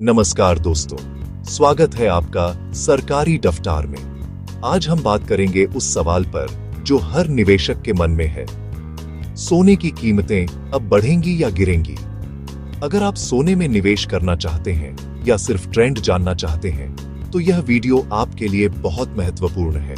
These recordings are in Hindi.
नमस्कार दोस्तों, स्वागत है आपका सरकारी दफ्तार में। आज हम बात करेंगे उस सवाल पर जो हर निवेशक के मन में है। सोने की कीमतें अब बढ़ेंगी या गिरेंगी? अगर आप सोने में निवेश करना चाहते हैं या सिर्फ ट्रेंड जानना चाहते हैं तो यह वीडियो आपके लिए बहुत महत्वपूर्ण है।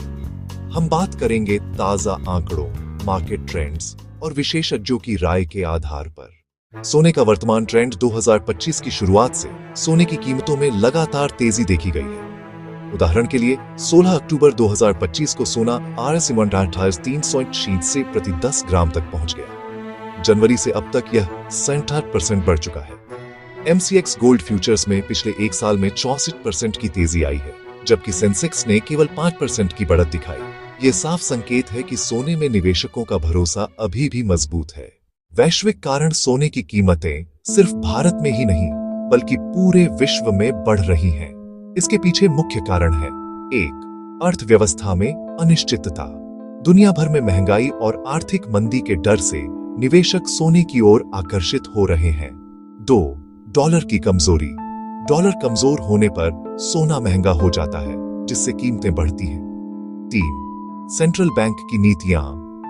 हम बात करेंगे ताजा आंकड़ों, मार्केट ट्रेंड्स और विशेषज्ञों की राय के आधार पर। सोने का वर्तमान ट्रेंड 2025 की शुरुआत से सोने की कीमतों में लगातार तेजी देखी गई है। उदाहरण के लिए 16 अक्टूबर 2025 को सोना $300 से प्रति 10 ग्राम तक पहुंच गया। जनवरी से अब तक यह 67% बढ़ चुका है। MCX गोल्ड फ्यूचर्स में पिछले एक साल में 64% की तेजी आई है, जबकि सेंसेक्स ने केवल 5% की बढ़त दिखाई। ये साफ संकेत है कि सोने में निवेशकों का भरोसा अभी भी मजबूत है। वैश्विक कारण सोने की कीमतें सिर्फ भारत में ही नहीं बल्कि पूरे विश्व में बढ़ रही हैं। इसके पीछे मुख्य कारण है: 1. अर्थव्यवस्था में अनिश्चितता। दुनिया भर में महंगाई और आर्थिक मंदी के डर से निवेशक सोने की ओर आकर्षित हो रहे हैं। 2. डॉलर की कमजोरी। डॉलर कमजोर होने पर सोना महंगा हो जाता है, जिससे कीमतें बढ़ती हैं। 3. सेंट्रल बैंक की नीतियां।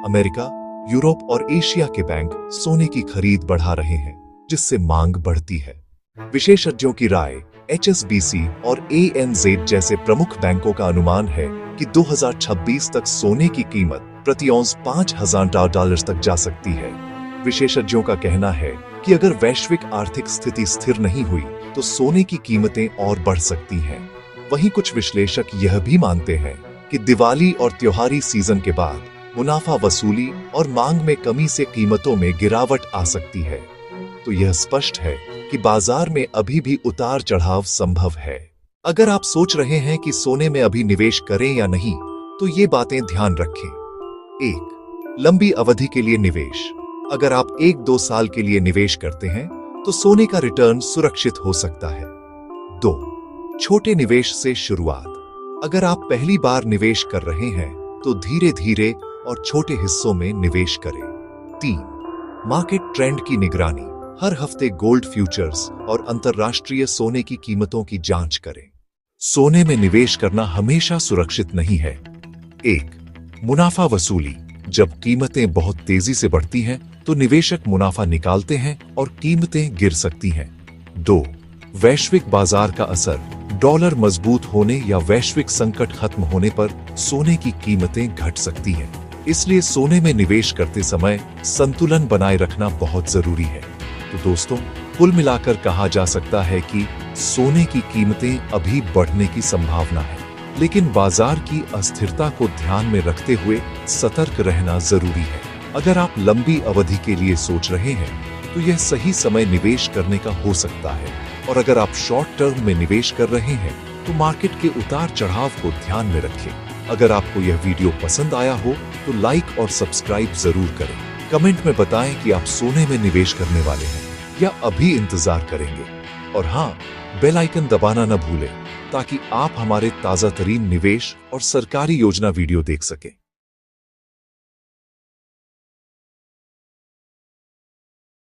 अमेरिका, यूरोप और एशिया के बैंक सोने की खरीद बढ़ा रहे हैं, जिससे मांग बढ़ती है। विशेषज्ञों की राय, HSBC और ANZ जैसे प्रमुख बैंकों का अनुमान है कि 2026 तक सोने की कीमत प्रति औंस $5,000 तक जा सकती है। विशेषज्ञों का कहना है कि अगर वैश्विक आर्थिक स्थिति स्थिर नहीं हुई तो सोने की कीमतें और बढ़ सकती हैं। वहीं कुछ विश्लेषक यह भी मानते हैं कि दिवाली और त्योहारी सीजन के बाद मुनाफा वसूली और मांग में कमी से कीमतों में गिरावट आ सकती है। तो यह स्पष्ट है कि बाजार में अभी भी उतार चढ़ाव संभव है। अगर आप सोच रहे हैं कि सोने में अभी निवेश करें या नहीं, तो ये बातें ध्यान रखें। 1. लंबी अवधि के लिए निवेश। अगर आप 1-2 साल के लिए निवेश करते हैं तो सोने का रिटर्न सुरक्षित हो सकता है। 2. छोटे निवेश से शुरुआत। अगर आप पहली बार निवेश कर रहे हैं तो धीरे धीरे और छोटे हिस्सों में निवेश करें। 3. मार्केट ट्रेंड की निगरानी। हर हफ्ते गोल्ड फ्यूचर्स और अंतर्राष्ट्रीय सोने की कीमतों की जांच करें। सोने में निवेश करना हमेशा सुरक्षित नहीं है। 1. मुनाफा वसूली। जब कीमतें बहुत तेजी से बढ़ती हैं तो निवेशक मुनाफा निकालते हैं और कीमतें गिर सकती हैं। 2. वैश्विक बाजार का असर। डॉलर मजबूत होने या वैश्विक संकट खत्म होने पर सोने की कीमतें घट सकती हैं। इसलिए सोने में निवेश करते समय संतुलन बनाए रखना बहुत जरूरी है। तो दोस्तों, कुल मिलाकर कहा जा सकता है कि सोने की कीमतें अभी बढ़ने की संभावना है, लेकिन बाजार की अस्थिरता को ध्यान में रखते हुए सतर्क रहना जरूरी है। अगर आप लंबी अवधि के लिए सोच रहे हैं तो यह सही समय निवेश करने का हो सकता है, और अगर आप शॉर्ट टर्म में निवेश कर रहे हैं तो मार्केट के उतार चढ़ाव को ध्यान में रखें। अगर आपको यह वीडियो पसंद आया हो तो लाइक और सब्सक्राइब जरूर करें। कमेंट में बताएं कि आप सोने में निवेश करने वाले हैं या अभी इंतजार करेंगे। और हाँ, बेल आइकन दबाना न भूलें ताकि आप हमारे ताजा तरीन निवेश और सरकारी योजना वीडियो देख सकें।